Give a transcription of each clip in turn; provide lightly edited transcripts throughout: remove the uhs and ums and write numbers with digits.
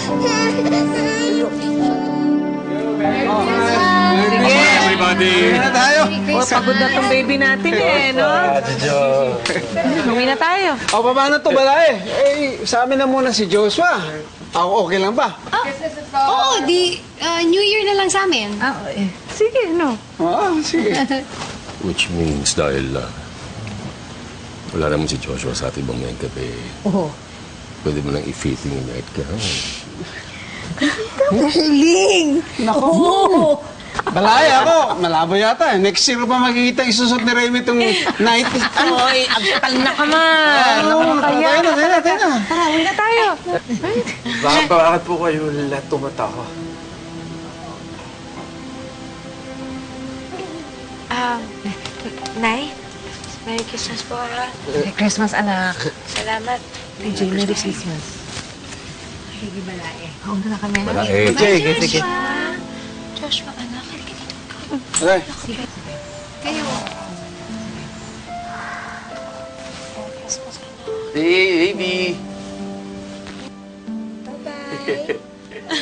Sige. Everybody. Uwi na tayo. Pagod na tong baby natin no? Uwi na tayo. O, paano to bala sa amin na muna si Joshua. Okay lang ba? Oo, New Year na lang sa amin. Sige, no? Oo, sige. Which means dahil wala naman si Joshua sa ating bang ngayong gabi, pwede mo nang i-fitting yung night gown. Galing! Naku! Balay ako. Malabo yata. Next year pa makikita isusot ni Remy itong night. Oy, agtal na ka man. Tayo na. Tara, uwi na tayo. Bakit po kayo lahat tumatawa? Nay, Merry Christmas po, ha? Merry Christmas, anak. Salamat. PJ, Merry Christmas. Sige, balae. Oo na kami. Balae. Sige. Joshua, anak, halika dito. Okay. Kayo. Merry Christmas, anak. Hey, baby.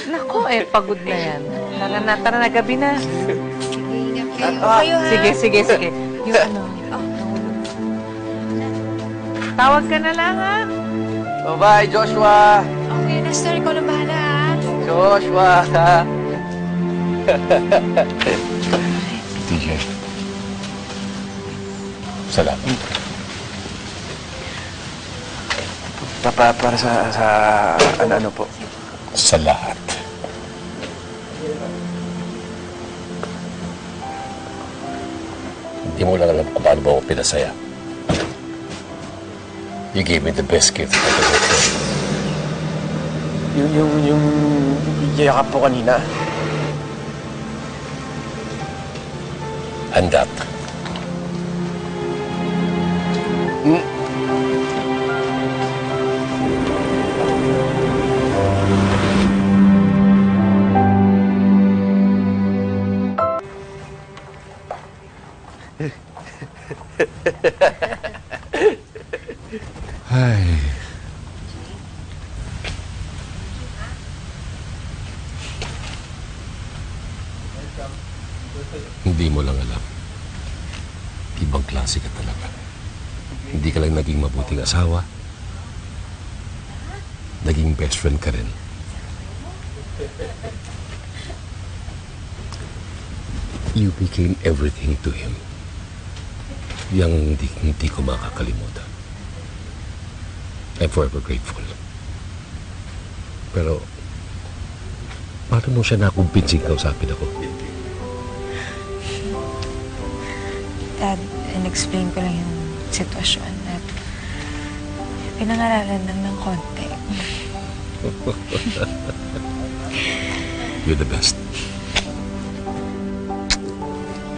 Naku, pagod na yan. Tara na, gabi na. Ingat kayo. Sige. Yung tawag ka na lang, ha? Bye-bye, Joshua. Okay, Nestor, ikaw na bahala, ha? Joshua. TJ. Salamat. Para sa ano po? Sa lahat. Hindi mo lang alam kung paano ba ako pinasaya. You gave me the best gift I could hope for. Yung yakap po kanina. And that. Ay. Hindi mo lang alam. Ibang klase ka talaga. Hindi ka lang naging mabuting asawa. Naging best friend ka rin. You became everything to him. Yang hindi ko makakalimutan. I'm forever grateful. Pero, paano mo siya nakumpinsing kausapin ako? Dad, in-explain ko lang yung sitwasyon at pinangaralan lang ng konti. You're the best.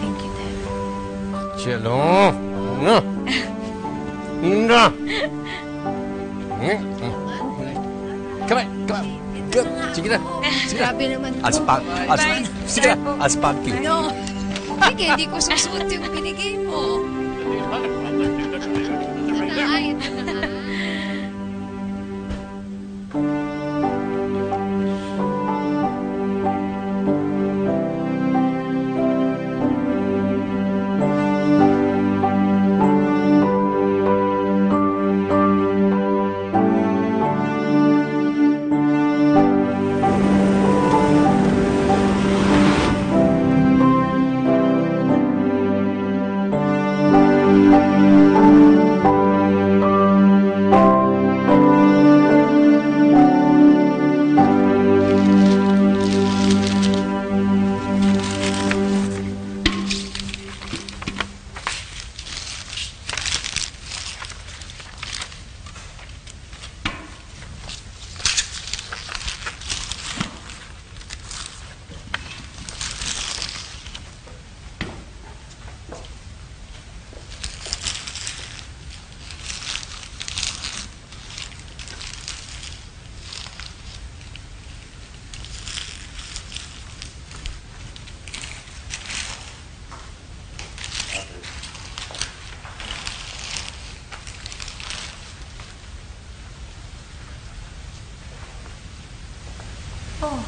Thank you, Dad. Cielo! No! No! Come on! Sige na! Grabe naman po. Sige na! I'll spank you. No. Sige, hindi ko susuot yung binigay mo. Oh.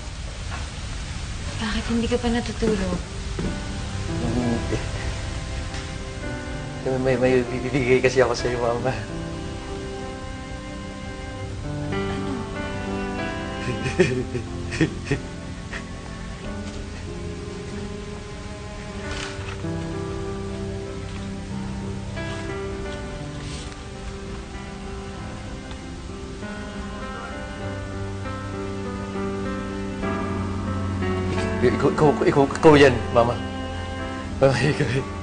Bakit hindi ka pa natutulog? May bibigay kasi ako sa'yo, Mama. Ikaw yan, Mama. Mama, ikaw yan.